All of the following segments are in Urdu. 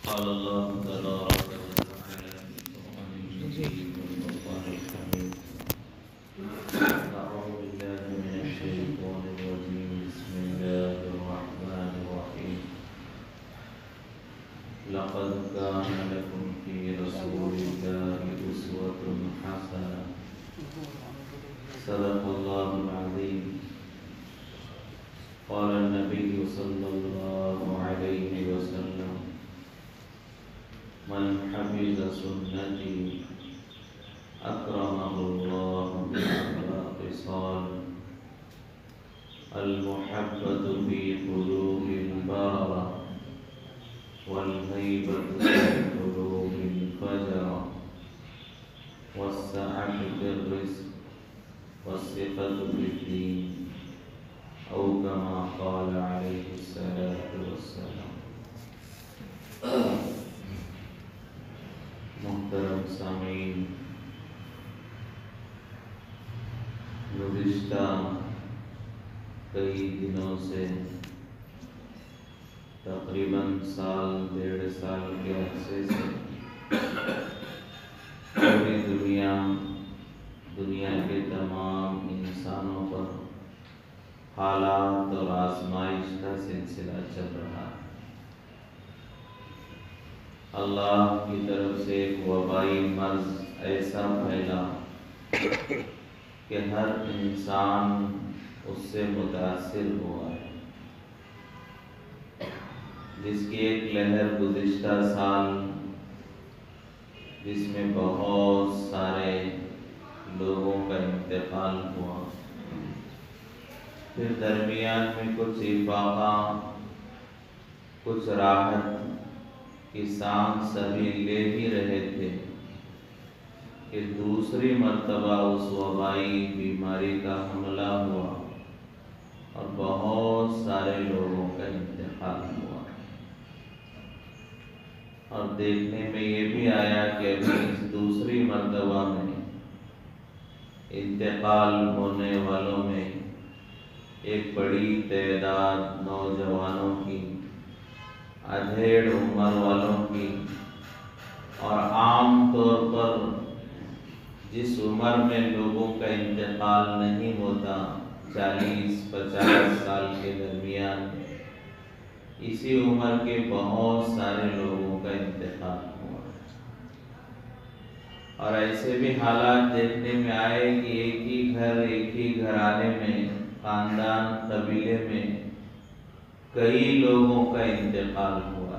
قال الله تبارك وتعالى في القرآن المجيد والفرقان الحميد أعوذ بالله من الشيطان الرجيم بسم الله الرحمن الرحيم لقد كان لكم في رسول الله أسوة حسنة صدق الله العظيم قال النبي صلى الله عليه وسلم من حفظ سنتي أكرمه الله بأربع خصال المحبة في قلوب البررة والهيبة في قلوب الفجرة والسعة في الرزق والثقة في الدين أو كما قال عليه الصلاة والسلام. محترم سامعین، گزشتہ کئی دنوں سے تقریباً سال ڈیڑھ سال کے عرصے سے پوری دنیا کے تمام انسانوں پر حالات اور آزمائش کا سلسلہ چل رہا ہے۔ اللہ کی طرف سے ایک وبائی مرض ایسا پھیلا کہ ہر انسان اس سے متاثر ہوا ہے، جس کی ایک لہر گزشتہ سال جس میں بہت سارے لوگوں کا انتقال ہوا، پھر درمیان میں کچھ افاقہ، کچھ راحت کی سانس سبھی لے ہی رہے تھے کہ دوسری مرتبہ اس وبائی بیماری کا حملہ ہوا اور بہت سارے لوگوں کا انتقال ہوا۔ اور دیکھنے میں یہ بھی آیا کہ ابھی اس دوسری مرتبہ میں انتقال ہونے والوں میں ایک بڑی تعداد نوجوانوں کی، ادھیڑ عمر والوں کی، اور عام طور پر جس عمر میں لوگوں کا انتقال نہیں ہوتا، 40-50 سال کے درمیان، اسی عمر کے بہت سارے لوگوں کا انتقال ہوا۔ اور ایسے بھی حالات دیکھنے میں آئے کہ ایک ہی گھرانے میں، خاندان، قبیلے میں کئی لوگوں کا انتقال ہوا۔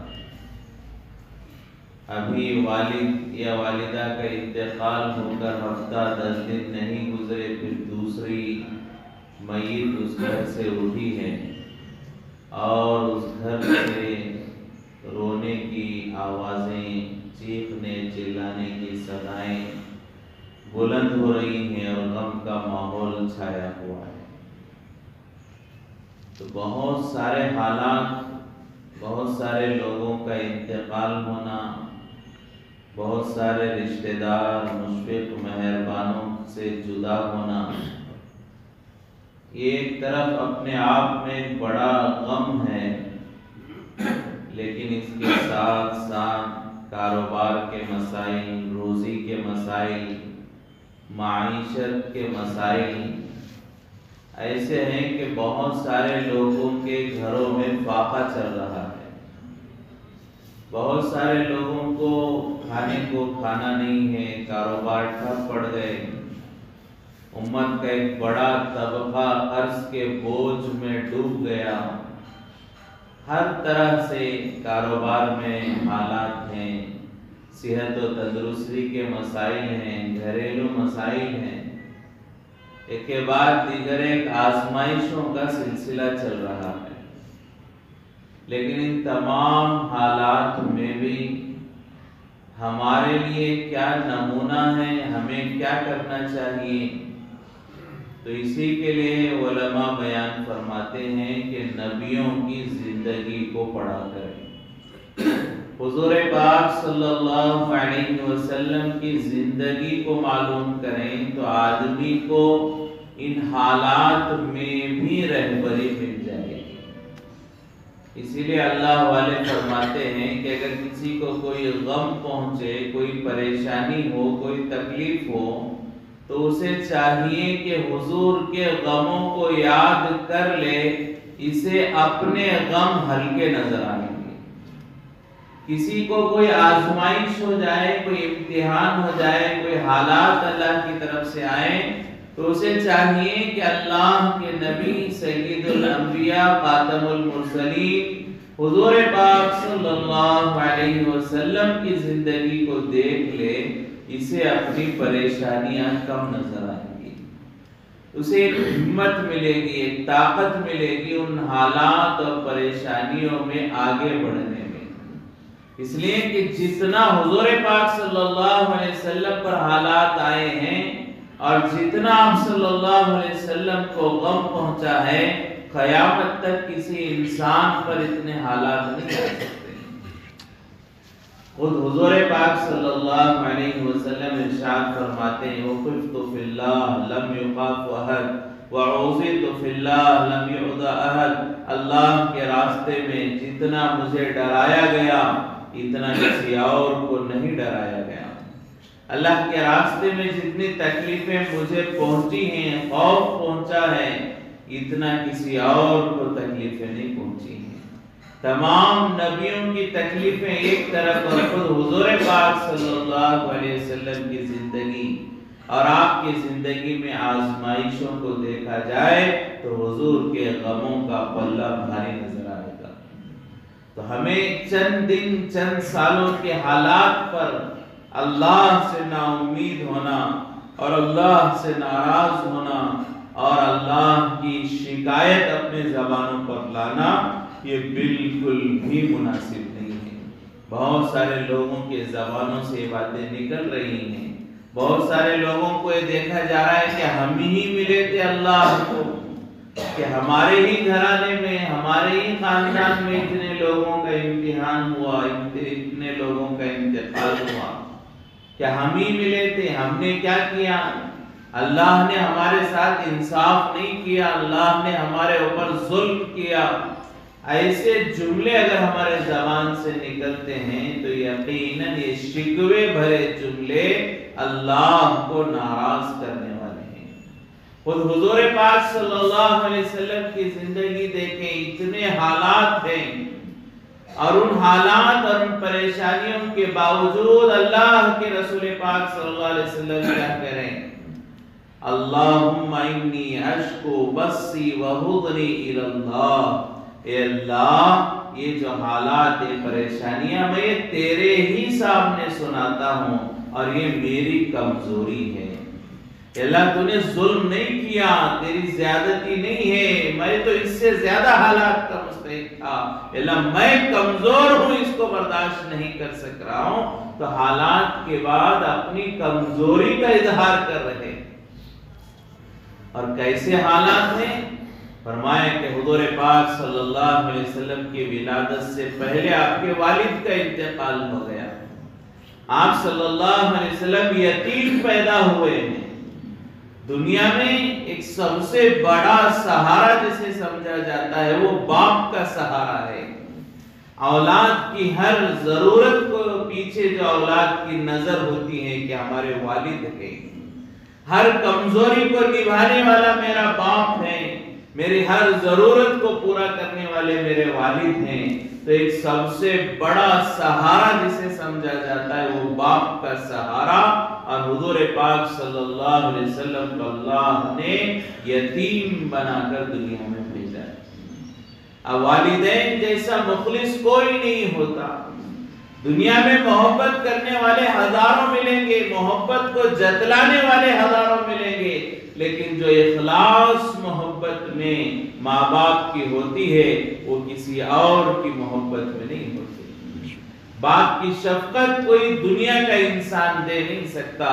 ابھی والد یا والدہ کا انتقال ہو کر ہفتہ 10 دن نہیں گزرے، پھر دوسری میت اس گھر سے اٹھی ہے اور اس گھر سے رونے کی آوازیں، چیخنے چلانے کی صدائیں بلند ہو رہی ہیں اور غم کا ماحول چھایا ہوا ہے۔ تو بہت سارے حالات، بہت سارے لوگوں کا انتقال ہونا، بہت سارے رشتہ دار، مشفق مہربانوں سے جدا ہونا، یہ ایک طرف اپنے آپ میں ایک بڑا غم ہے، لیکن اس کے ساتھ ساتھ کاروبار کے مسائل، روزی کے مسائل، معیشت کے مسائل ایسے ہیں کہ بہت سارے لوگوں کے گھروں میں فاقہ چل رہا ہے۔ بہت سارے لوگوں کو کھانے کو کھانا نہیں ہے، کاروبار ٹھپ پڑ گئے، امت کا ایک بڑا طبقہ قرض کے بوجھ میں ڈوب گیا۔ ہر طرح سے کاروبار میں حالات ہیں، صحت و تندرستی کے مسائل ہیں، گھریلو مسائل ہیں، ایک کے بعد دیگر ایک آزمائشوں کا سلسلہ چل رہا ہے۔ لیکن ان تمام حالات میں بھی ہمارے لیے کیا نمونہ ہے، ہمیں کیا کرنا چاہیے؟ تو اسی کے لیے علماء بیان فرماتے ہیں کہ نبیوں کی زندگی کو پڑھا کریں، حضور پاک صلی اللہ علیہ وسلم کی زندگی کو معلوم کریں تو آدمی کو ان حالات میں بھی رہبری مل جائے گی۔ اسی لیے اللہ والے فرماتے ہیں کہ اگر کسی کو کوئی غم پہنچے، کوئی پریشانی ہو، کوئی تکلیف ہو، تو اسے چاہیے کہ حضور کے غموں کو یاد کر لے، اسے اپنے غم ہلکے نظر آئیں گے۔ کسی کو کوئی آزمائش ہو جائے، کوئی امتحان ہو جائے، کوئی حالات اللہ کی طرف سے آئیں، تو اسے چاہیے کہ اللہ کے نبی سید الانبیاء خاتم المرسلین حضور پاک صلی اللہ علیہ وسلم کی زندگی کو دیکھ لے، اسے اپنی پریشانیاں کم نظر آئیں گی، اسے ایک ہمت ملے گی، ایک طاقت ملے گی ان حالات اور پریشانیوں میں آگے بڑھنے میں۔ اس لیے کہ جتنا حضور پاک صلی اللہ علیہ وسلم پر حالات آئے ہیں اور جتنا آپ صلی اللہ علیہ وسلم کو غم پہنچا ہے، قیامت تک کسی انسان پر اتنے حالات نہیں آ سکتے۔ خود حضور پاک صلی اللہ علیہ وسلم ارشاد فرماتے ہیں وَخِفْتُ فِي اللَّهِ لَمْ يُخَافُ أَحَدٌ وَعُوذِتُ فِي اللَّهِ لَمْ يُعْذَ أَحَدٌ، اللہ کے راستے میں جتنا مجھے ڈرایا گیا اتنا کسی اور کو نہیں ڈرایا گیا۔ اللہ کے راستے میں جتنی تکلیفیں مجھے پہنچی ہیں، خوف پہنچا ہے، اتنا کسی اور کو تکلیفیں نہیں پہنچی ہیں۔ تمام نبیوں کی تکلیفیں ایک طرف اور خود حضور پاک صلی اللہ علیہ وسلم کی زندگی اور آپ کی زندگی میں آزمائشوں کو دیکھا جائے تو حضور کے غموں کا پلہ بھاری نظر آئے گا۔ تو ہمیں چند دن، چند سالوں کے حالات پر اللہ سے نا امید ہونا اور اللہ سے ناراض ہونا اور اللہ کی شکایت اپنے زبانوں پر لانا، یہ بالکل بھی مناسب نہیں ہے۔ بہت سارے لوگوں کے زبانوں سے یہ باتیں نکل رہی ہیں، بہت سارے لوگوں کو یہ دیکھا جا رہا ہے کہ ہم ہی ملے تھے اللہ کو، کہ ہمارے ہی گھرانے میں، ہمارے ہی خاندان میں اتنے لوگوں کا امتحان ہوا، اتنے لوگوں کا انتقال ہوا، کیا ہم ہی ملے تھے؟ ہم نے کیا کیا؟ اللہ نے ہمارے ساتھ انصاف نہیں کیا، اللہ نے ہمارے اوپر ظلم کیا۔ ایسے جملے اگر ہمارے زبان سے نکلتے ہیں تو یقیناً یہ شکوے بھرے جملے اللہ کو ناراض کرنے والے ہیں۔ خود حضور پاک صلی اللہ علیہ وسلم کی زندگی دیکھیں، اتنے حالات ہیں اور ان حالات اور ان پریشانیوں کے باوجود اللہ کے رسول پاک صلی اللہ علیہ وسلم کیا کریں؟ اللہم انی اشکو بثی وحضنی الی اللہ، اے اللہ یہ جو حالات، یہ پریشانیاں میں تیرے ہی سامنے سناتا ہوں اور یہ میری کمزوری ہے۔ اللہ تو نے ظلم نہیں کیا، تیری زیادتی نہیں ہے، میں تو اس سے زیادہ حالات کا مستحق تھا، اللہ میں کمزور ہوں، اس کو برداشت نہیں کر سک رہا ہوں۔ تو حالات کے بعد اپنی کمزوری کا اظہار کر رہے۔ اور کیسے حالات ہیں؟ فرمایا کہ حضور پاک صلی اللہ علیہ وسلم کی ولادت سے پہلے آپ کے والد کا انتقال ہو گیا، آپ صلی اللہ علیہ وسلم یتیم پیدا ہوئے ہیں۔ دنیا میں ایک سب سے بڑا سہارا جسے سمجھا جاتا ہے وہ باپ کا سہارا ہے۔ اولاد کی ہر ضرورت کو پیچھے جو اولاد کی نظر ہوتی ہے کہ ہمارے والد ہیں، ہر کمزوری کو نبھانے والا میرا باپ ہے، میری ہر ضرورت کو پورا کرنے والے میرے والد ہیں۔ تو ایک سب سے بڑا سہارا جسے سمجھا جاتا ہے وہ باپ کا سہارا، اور حضور پاک صلی اللہ علیہ وسلم کو اللہ نے یتیم بنا کر دنیا میں بھیجا ہے۔ اب والدین جیسا مخلص کوئی نہیں ہوتا۔ دنیا میں محبت کرنے والے ہزاروں ملیں گے، محبت کو جتلانے والے ہزاروں ملیں گے، لیکن جو اخلاص محبت میں ماں باپ کی ہوتی ہے وہ کسی اور کی محبت میں نہیں ہوتی۔ باپ کی شفقت کوئی دنیا کا انسان دے نہیں سکتا،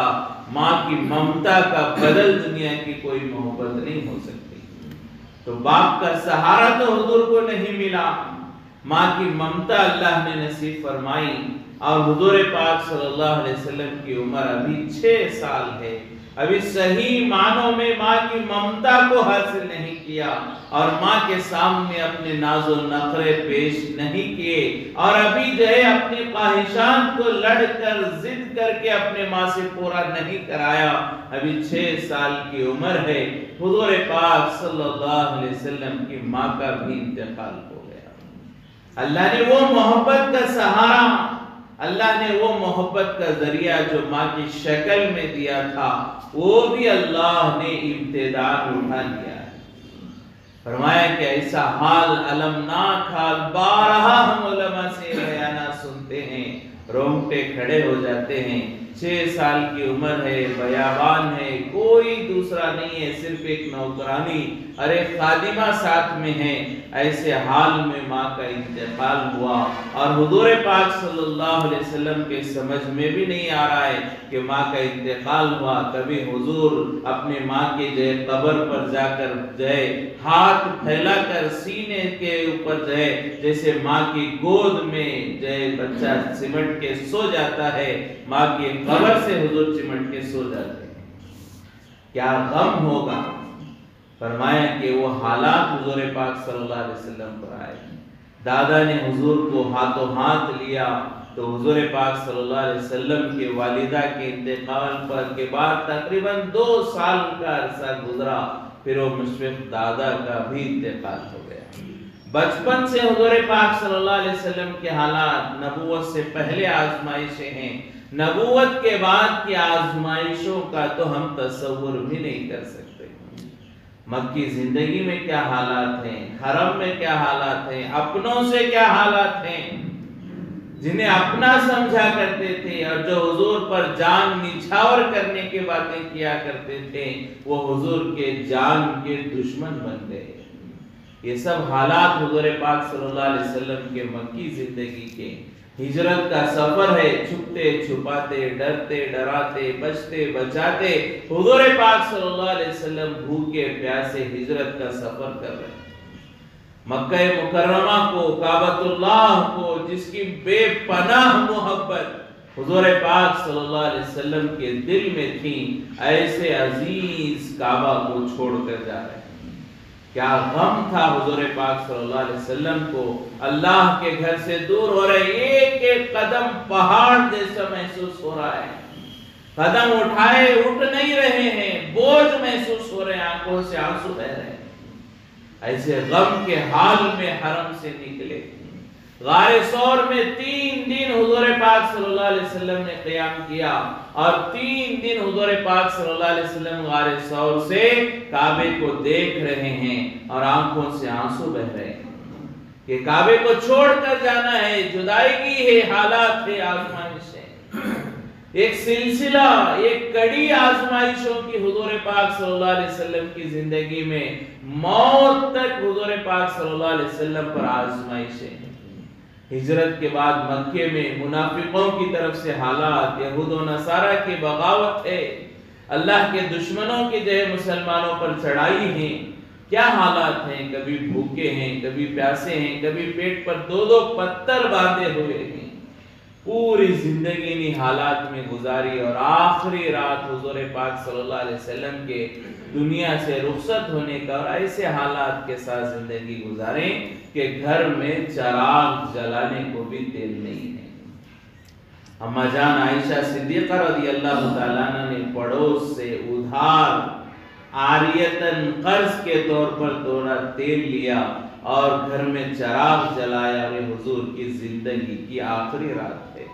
ماں کی ممتا کا بدل دنیا کی کوئی محبت نہیں ہو سکتی۔ تو باپ کا سہارا تو حضور کو نہیں ملا، ماں کی ممتا اللہ نے نصیب فرمائی، اور حضور پاک صلی اللہ علیہ وسلم کی عمر ابھی 6 سال ہے، ابھی صحیح معنوں میں ماں کی ممتا کو حاصل نہیں کیا اور ماں کے سامنے اپنے ناز و نخرے پیش نہیں کیے، اور ابھی جو ہے اپنی خواہشات کو لڑ کر ضد کر کے اپنے ماں سے پورا نہیں کرایا، ابھی 6 سال کی عمر ہے، حضور پاک صلی اللہ علیہ وسلم کی ماں کا بھی انتقال ہو گیا۔ اللہ نے وہ محبت کا سہارا، اللہ نے وہ محبت کا ذریعہ جو ماں کی شکل میں دیا تھا، وہ بھی اللہ نے امتداد اٹھا لیا ہے۔ فرمایا کہ ایسا حال المناک حال بارہا ہم علماء سے بیانات سنتے ہیں، رونگٹے کھڑے ہو جاتے ہیں۔ 6 سال کی عمر ہے، بیابان ہے، کوئی دوسرا نہیں ہے، صرف ایک نوکرانی اور ایک خادمہ ساتھ میں ہے، ایسے حال میں ماں کا انتقال ہوا، اور حضور پاک صلی اللہ علیہ وسلم کے سمجھ میں بھی نہیں آ رہا ہے کہ ماں کا انتقال ہوا۔ کبھی حضور اپنے ماں کے جو ہے قبر پر جا کر جو ہے ہاتھ پھیلا کر سینے کے اوپر جو ہے جیسے ماں کی گود میں جو ہے بچہ سمٹ کے سو جاتا ہے، ماں کی قبر سے حضور چمٹ کے سو جاتے ہیں۔ کیا غم ہوگا؟ فرمایا کہ وہ حالات حضور پاک صلی اللہ علیہ وسلم پر آئے۔ دادا نے حضور کو ہاتھوں ہاتھ لیا تو حضور پاک صلی اللہ علیہ وسلم کے والدہ کے انتقال پر کے بعد تقریباً 2 سال کا عرصہ گزرا، پھر وہ مشفق دادا کا بھی انتقال ہو گیا۔ بچپن سے حضور پاک صلی اللہ علیہ وسلم کے حالات نبوت سے پہلے آزمائشیں ہیں، نبوت کے بعد کی آزمائشوں کا تو ہم تصور بھی نہیں کر سکتے۔ مکی زندگی میں کیا حالات ہیں، حرم میں کیا حالات ہیں، اپنوں سے کیا حالات ہیں، جنہیں اپنا سمجھا کرتے تھے اور جو حضور پر جان نچھاور کرنے کی باتیں کیا کرتے تھے، وہ حضور کے جان کے دشمن بن گئے۔ یہ سب حالات حضور پاک صلی اللہ علیہ وسلم کے مکی زندگی کے ہجرت کا سفر ہے، چھپتے چھپاتے، ڈرتے ڈراتے، بچتے بچاتے حضور پاک صلی اللہ علیہ وسلم بھوکے پیاسے ہجرت کا سفر کر رہے ہیں۔ مکہ مکرمہ کو، کعبۃ اللہ کو، جس کی بے پناہ محبت حضور پاک صلی اللہ علیہ وسلم کے دل میں تھی، ایسے عزیز کعبہ کو چھوڑ کر جا رہے ہیں۔ کیا غم تھا حضور پاک صلی اللہ علیہ وسلم کو، اللہ کے گھر سے دور ہو رہے، ایک ایک قدم پہاڑ جیسا محسوس ہو رہا ہے، قدم اٹھائے اٹھ نہیں رہے ہیں، بوجھ محسوس ہو رہے ہیں، آنکھوں سے آنسو بہ رہے ہیں۔ ایسے غم کے حال میں حرم سے نکلے، غار ثور میں 3 دن حضور پاک صلی اللہ علیہ وسلم نے قیام کیا، اور 3 دن حضور پاک صلی اللہ علیہ وسلم غار ثور سے کعبے کو دیکھ رہے ہیں اور آنکھوں سے آنسو بہ رہے ہیں کہ کعبے کو چھوڑ کر جانا ہے، جدائیگی ہے، حالات ہے، آزمائش ہے، ایک سلسلہ، ایک کڑی آزمائشوں کی حضور پاک صلی اللہ علیہ وسلم کی زندگی میں موت تک حضور پاک صلی اللہ علیہ وسلم پر آزمائشیں۔ ہجرت کے بعد مکے میں منافقوں کی طرف سے حالات، یہود و نصارہ کی بغاوت ہے، اللہ کے دشمنوں کی جو ہے مسلمانوں پر چڑھائی ہیں، کیا حالات ہیں، کبھی بھوکے ہیں، کبھی پیاسے ہیں، کبھی پیٹ پر 2 پتھر باندھے ہوئے ہیں، پوری زندگی انہی حالات میں گزاری، اور آخری رات حضور پاک صلی اللہ علیہ وسلم کے دنیا سے رخصت ہونے کا، اور ایسے حالات کے ساتھ زندگی گزاریں کہ گھر میں چراغ جلانے کو بھی تیل نہیں ہے۔ اما جان عائشہ صدیقہ رضی اللہ تعالیٰ عنہ نے پڑوس سے ادھار عاریتاً قرض کے طور پر تھوڑا تیل لیا اور گھر میں چراغ جلایا، اور یہ حضور کی زندگی کی آخری رات ہے۔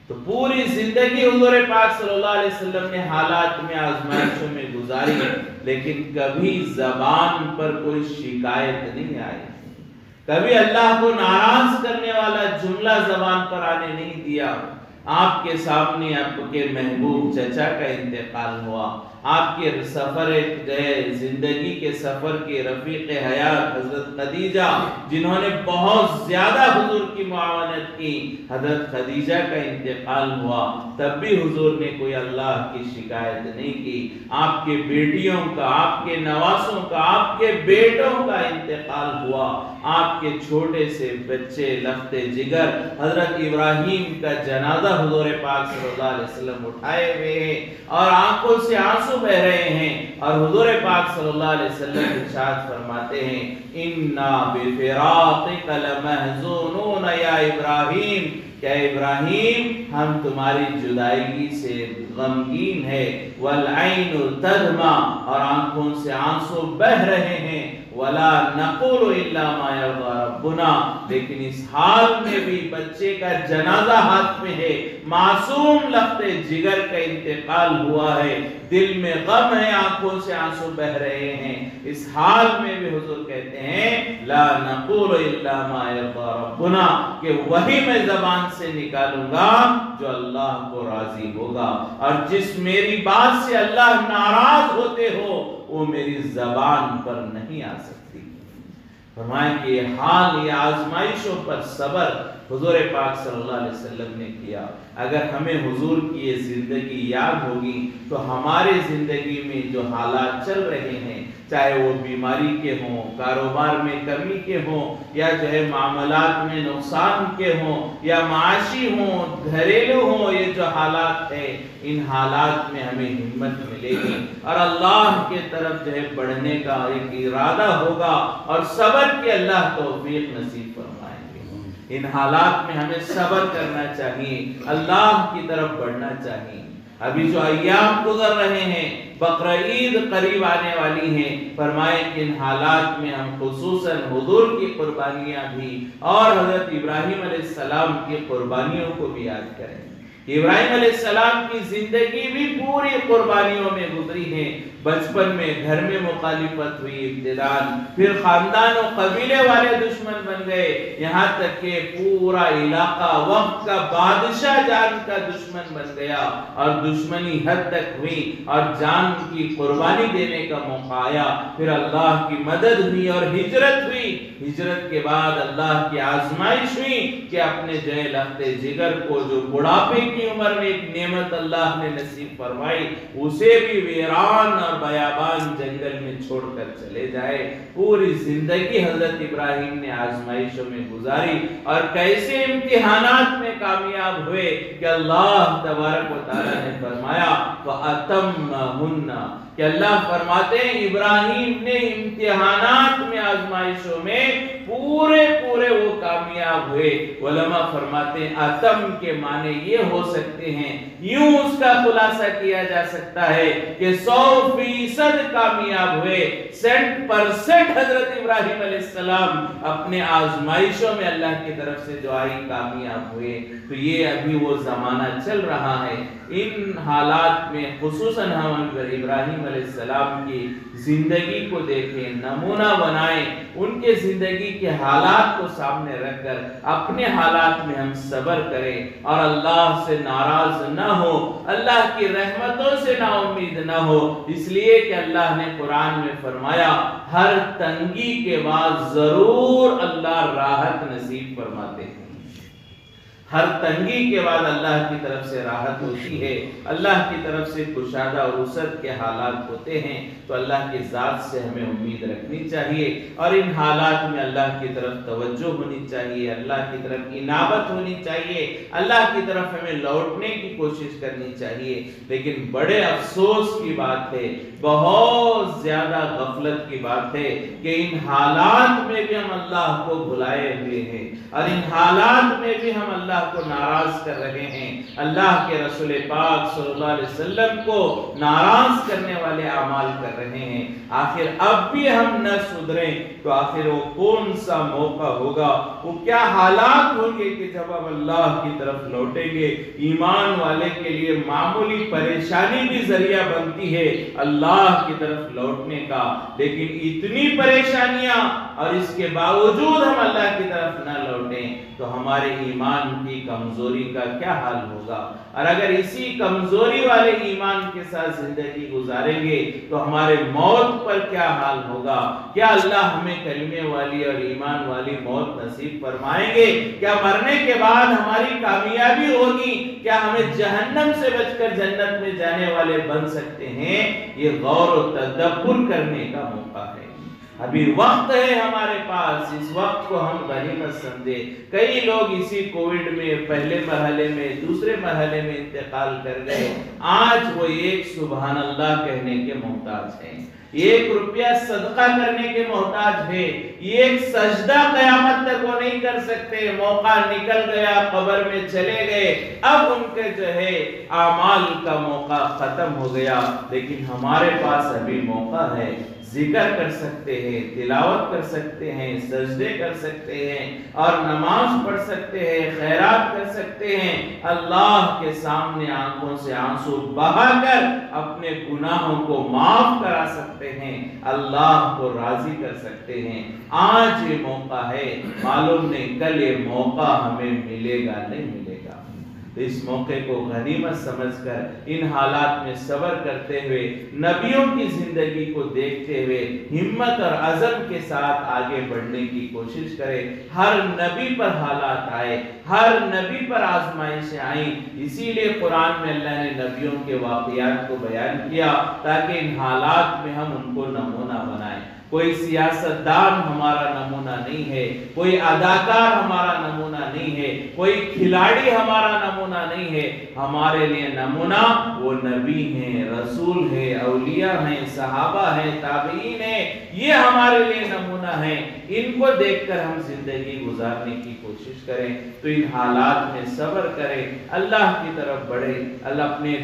تو پوری زندگی حضور پاک صلی اللہ علیہ وسلم نے حالات میں، آزمائشوں میں گزاری، لیکن کبھی زبان پر کوئی شکایت نہیں آئی، کبھی اللہ کو ناراض کرنے والا جملہ زبان پر آنے نہیں دیا۔ آپ کے سامنے آپ کے محبوب چچا کا انتقال ہوا، آپ کے سفر زندگی کے سفر کے رفیق حیات حضرت خدیجہ، جنہوں نے بہت زیادہ حضور کی معاونت کی، حضرت خدیجہ کا انتقال ہوا، تب بھی حضور نے کوئی اللہ کی شکایت نہیں کی۔ آپ کے بیٹیوں کا، آپ کے نواسوں کا، آپ کے بیٹوں کا انتقال ہوا، آپ کے چھوٹے سے بچے لخت جگر حضرت ابراہیم کا جنازہ حضور پاک صلی اللہ علیہ وسلم اٹھائے ہوئے ہیں اور آنکھوں سے آنسو بہ رہے ہیں، اور حضور پاک صلی اللہ علیہ وسلم ارشاد فرماتے ہیں اِنَّا بِفِرَاقِكَ لَمَحْزُونُونَ یا ابراہیم، کہ ابراہیم ہم تمہاری جدائیگی سے غمگین ہے، وَالْعَيْنُ تَدْمَعُ، اور آنکھوں سے آنسو بہ رہے ہیں، وَلَا نَقُولُ إِلَّا مَا يَرْضَى رَبُّنَا، لیکن اس حال میں بھی بچے کا جنازہ ہاتھ میں ہے، معصوم لخت جگر کا انتقال ہوا ہے، دل میں غم ہے، آنکھوں سے آنسو بہ رہے ہیں، اس حال میں بھی حضور کہتے ہیں لا نقول الا ما يرضى ربنا، کہ وہی میں زبان سے نکالوں گا جو اللہ کو راضی ہوگا، اور جس میری بات سے اللہ ناراض ہوتے ہو وہ میری زبان پر نہیں آ سکتی۔ فرمائیں کہ یہ حال، یہ آزمائشوں پر صبر حضور پاک صلی اللہ علیہ وسلم نے کیا۔ اگر ہمیں حضور کی یہ زندگی یاد ہوگی تو ہمارے زندگی میں جو حالات چل رہے ہیں، چاہے وہ بیماری کے ہوں، کاروبار میں کمی کے ہوں، یا جو ہے معاملات میں نقصان کے ہوں، یا معاشی ہوں، گھریلو ہوں، یہ جو حالات ہیں، ان حالات میں ہمیں ہمت ملے گی اور اللہ کے طرف جو ہے بڑھنے کا ایک ارادہ ہوگا، اور صبر کے اللہ توفیق نصیب فرمائیں گے۔ ان حالات میں ہمیں صبر کرنا چاہیے، اللہ کی طرف بڑھنا چاہیے۔ ابھی جو ایام گزر رہے ہیں، بقرہ عید قریب آنے والی ہیں، فرمائیں کہ ان حالات میں ہم خصوصاً حضور کی قربانیاں بھی اور حضرت ابراہیم علیہ السلام کی قربانیوں کو بھی یاد کریں۔ ابراہیم علیہ السلام کی زندگی بھی پوری قربانیوں میں گزری ہے۔ بچپن میں گھر میں مخالفت ہوئی ابتداءً، پھر خاندان و قبیلے والے دشمن بن گئے، یہاں تک کہ پورا علاقہ وقت کا بادشاہ جان کا دشمن بن گیا، اور دشمنی حد تک ہوئی اور جان کی قربانی دینے کا موقع آیا۔ پھر اللہ کی مدد ہوئی اور ہجرت ہوئی، ہجرت کے بعد اللہ کی آزمائش ہوئی کہ اپنے جو لخت جگر کو، جو بڑھاپے کی عمر میں ایک نعمت اللہ نے نصیب فرمائی، اسے بھی ویران اور بیابان جنگل میں چھوڑ کر چلے جائے۔ پوری زندگی حضرت ابراہیم نے آزمائشوں میں گزاری، اور کیسے امتحانات میں کامیاب ہوئے کہ اللہ تبارک و تعالی نے فرمایا فَأَتَمَّهُنَّ، کہ اللہ فرماتے ہیں ابراہیم نے امتحانات میں، آزمائشوں میں پورے وہ کامیاب ہوئے۔ علماء فرماتے ہیں اتم کے معنی یہ ہو سکتے ہیں، یوں اس کا خلاصہ کیا جا سکتا ہے کہ 100% کامیاب ہوئے، 100% حضرت ابراہیم علیہ السلام اپنے آزمائشوں میں اللہ کی طرف سے جو آئی کامیاب ہوئے۔ تو یہ ابھی وہ زمانہ چل رہا ہے۔ ان حالات میں خصوصاً ہم ابراہیم علیہ السلام کی زندگی کو دیکھیں، نمونہ بنائیں، ان کے زندگی کے حالات کو سامنے رکھ کر اپنے حالات میں ہم صبر کریں اور اللہ سے ناراض نہ ہو، اللہ کی رحمتوں سے نا امید نہ ہو، اس لیے کہ اللہ نے قرآن میں فرمایا ہر تنگی کے بعد ضرور اللہ راحت نصیب فرماتے ہیں۔ ہر تنگی کے بعد اللہ کی طرف سے راحت ہوتی ہے، اللہ کی طرف سے کشادہ اور وسعت کے حالات ہوتے ہیں۔ تو اللہ کی ذات سے ہمیں امید رکھنی چاہیے، اور ان حالات میں اللہ کی طرف توجہ ہونی چاہیے، اللہ کی طرف انابت ہونی چاہیے، اللہ کی طرف ہمیں لوٹنے کی کوشش کرنی چاہیے۔ لیکن بڑے افسوس کی بات ہے، بہت زیادہ غفلت کی بات ہے کہ ان حالات میں بھی ہم اللہ کو بھلائے ہوئے ہیں، اور ان حالات میں بھی ہم اللہ کو ناراض کر رہے ہیں، اللہ کے رسول پاک صلی اللہ علیہ وسلم کو ناراض کرنے والے اعمال کر رہے ہیں۔ آخر اب بھی ہم نہ سدھریں تو آخر وہ کون سا موقع ہوگا، وہ کیا حالات ہوں گے کہ جب ہم اللہ کی طرف لوٹیں گے۔ ایمان والے کے لیے معمولی پریشانی بھی ذریعہ بنتی ہے اللہ کی طرف لوٹنے کا، لیکن اتنی پریشانیاں اور اس کے باوجود ہم اللہ کی طرف نہ لوٹیں تو ہمارے ایمان کی کمزوری کا کیا حال ہوگا، اور اگر اسی کمزوری والے ایمان کے ساتھ زندگی گزاریں گے تو ہمارے موت پر کیا حال ہوگا۔ کیا اللہ ہمیں کلمے والی اور ایمان والی موت نصیب فرمائیں گے؟ کیا مرنے کے بعد ہماری کامیابی ہوگی؟ کیا ہمیں جہنم سے بچ کر جنت میں جانے والے بن سکتے ہیں؟ یہ غور و تدبر کرنے کا موقع ہے۔ ابھی وقت ہے ہمارے پاس، اس وقت کو ہم غنیمت سمجھے۔ کئی لوگ اسی کووڈ میں پہلے مرحلے میں دوسرے مرحلے میں انتقال کر گئے، آج وہ ایک سبحان اللہ کہنے کے محتاج ہیں، 1 روپیہ صدقہ کرنے کے محتاج ہے، ایک سجدہ قیامت تک وہ نہیں کر سکتے۔ موقع نکل گیا، قبر میں چلے گئے، اب ان کے جو ہے اعمال کا موقع ختم ہو گیا۔ لیکن ہمارے پاس ابھی موقع ہے، ذکر کر سکتے ہیں، تلاوت کر سکتے ہیں، سجدے کر سکتے ہیں اور نماز پڑھ سکتے ہیں، خیرات کر سکتے ہیں، اللہ کے سامنے آنکھوں سے آنسو بہا کر اپنے گناہوں کو معاف کرا سکتے ہیں، اللہ کو راضی کر سکتے ہیں۔ آج یہ موقع ہے، معلوم نہیں کل یہ موقع ہمیں ملے گا نہیں ملے گا۔ تو اس موقع کو غنیمت سمجھ کر ان حالات میں صبر کرتے ہوئے، نبیوں کی زندگی کو دیکھتے ہوئے ہمت اور عزم کے ساتھ آگے بڑھنے کی کوشش کریں۔ ہر نبی پر حالات آئے، ہر نبی پر آزمائشیں آئیں، اسی لیے قرآن میں اللہ نے نبیوں کے واقعات کو بیان کیا تاکہ ان حالات میں ہم ان کو نمونہ بنائیں۔ کوئی سیاستدان ہمارا نمونہ نہیں ہے، کوئی اداکار ہمارا نمونہ نہیں ہے، کوئی کھلاڑی ہمارا نمونہ نہیں ہے۔ ہمارے لیے نمونہ وہ نبی ہیں، رسول ہیں، اولیاء ہیں، صحابہ ہیں، تابعین ہیں، یہ ہمارے لیے نمونہ ہیں۔ ان کو دیکھ کر ہم زندگی گزارنے کی کوشش کریں، تو ان حالات میں صبر کریں، اللہ کی طرف بڑھیں، اللہ اپنے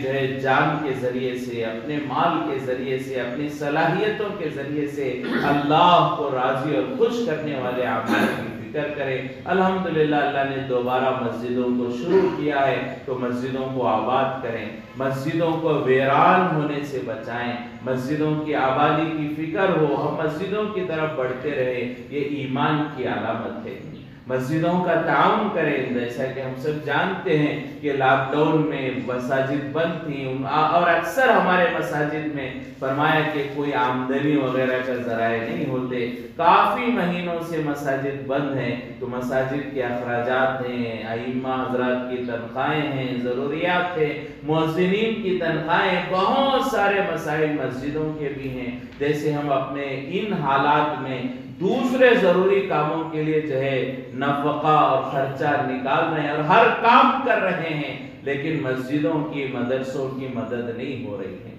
جان کے ذریعے سے، اپنے مال کے ذریعے سے، اپنی صلاحیتوں کے ذریعے سے اللہ کو راضی اور خوش کرنے والے اعمال کی فکر کریں۔ الحمدللہ اللہ نے دوبارہ مسجدوں کو شروع کیا ہے، تو مسجدوں کو آباد کریں، مسجدوں کو ویران ہونے سے بچائیں، مسجدوں کی آبادی کی فکر ہو، ہم مسجدوں کی طرف بڑھتے رہے، یہ ایمان کی علامت ہے۔ مسجدوں کا تعاون کریں، جیسا کہ ہم سب جانتے ہیں کہ لاک ڈاؤن میں مساجد بند تھیں، اور اکثر ہمارے مساجد میں فرمایا کہ کوئی آمدنی وغیرہ کا ذرائع نہیں ہوتے، کافی مہینوں سے مساجد بند ہیں، تو مساجد کے اخراجات ہیں، ائمہ حضرات کی تنخواہیں ہیں، ضروریات ہیں، مؤذنین کی تنخواہیں، بہت سارے مسائل مسجدوں کے بھی ہیں۔ جیسے ہم اپنے ان حالات میں دوسرے ضروری کاموں کے لیے جو ہے نفقہ اور خرچہ نکال رہے ہیں اور ہر کام کر رہے ہیں، لیکن مسجدوں کی، مدرسوں کی مدد نہیں ہو رہی ہے،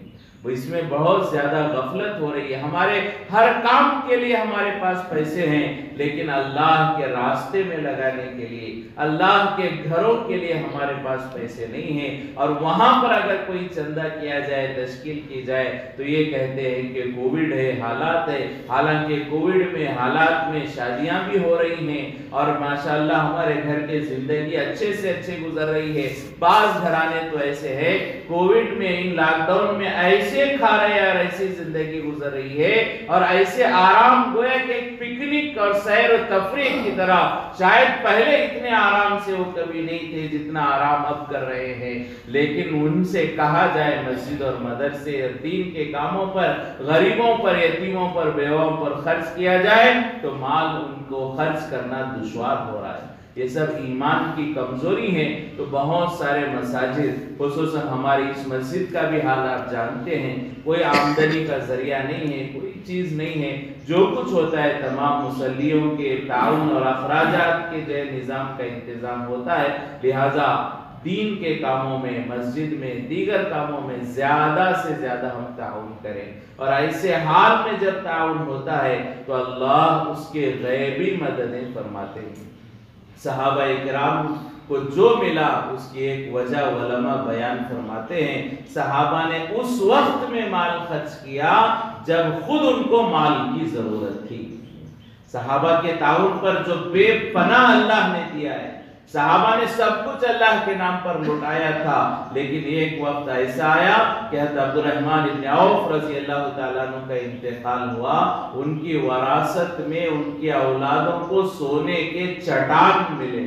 وہ اس میں بہت زیادہ غفلت ہو رہی ہے۔ ہمارے ہر کام کے لیے ہمارے پاس پیسے ہیں، لیکن اللہ کے راستے میں لگانے کے لیے، اللہ کے گھروں کے لیے ہمارے پاس پیسے نہیں ہیں، اور وہاں پر اگر کوئی چندہ کیا جائے، تشکیل کی جائے، تو یہ کہتے ہیں کہ کووڈ ہے، حالات ہے، حالانکہ کووڈ میں حالات میں شادیاں بھی ہو رہی ہیں، اور ماشاءاللہ ہمارے گھر کے زندگی اچھے سے اچھے گزر رہی ہے۔ بعض گھرانے تو ایسے ہیں کووڈ میں، ان لاک ڈاؤن میں ایسے کھا رہے ہیں اور ایسی زندگی گزر رہی ہے، اور ایسے آرام گویا کہ ایک پکنک اور سیر و تفریح کی طرح، شاید پہلے اتنے آرام سے وہ کبھی نہیں تھے جتنا آرام اب کر رہے ہیں۔ لیکن ان سے کہا جائے مسجد اور مدرسے اور دین کے کاموں پر، غریبوں پر، یتیموں پر، بیواؤں پر خرچ کیا جائے، تو مال ان کو خرچ کرنا دشوار ہو رہا ہے۔ یہ سب ایمان کی کمزوری ہے۔ تو بہت سارے مساجد، خصوصاً ہماری اس مسجد کا بھی حال آپ جانتے ہیں، کوئی آمدنی کا ذریعہ نہیں ہے، کوئی چیز نہیں ہے، جو کچھ ہوتا ہے تمام مصلیوں کے تعاون اور اخراجات کے جو نظام کا انتظام ہوتا ہے۔ لہٰذا دین کے کاموں میں، مسجد میں، دیگر کاموں میں زیادہ سے زیادہ ہم تعاون کریں، اور ایسے حال میں جب تعاون ہوتا ہے تو اللہ اس کے غیبی مددیں فرماتے ہیں۔ صحابہ اکرام کو جو ملا اس کی ایک وجہ علماء بیان فرماتے ہیں، صحابہ نے اس وقت میں مال خرچ کیا جب خود ان کو مال کی ضرورت تھی۔ صحابہ کے تعاون پر جو بے پناہ اللہ نے دیا ہے، صحابہ نے سب کچھ اللہ کے نام پر لٹایا تھا، لیکن ایک وقت ایسا آیا کہ حضرت عبدالرحمن بن عوف رضی اللہ تعالیٰ عنہ کا انتقال ہوا، ان کی وراثت میں ان کی اولادوں کو سونے کے چٹان ملے۔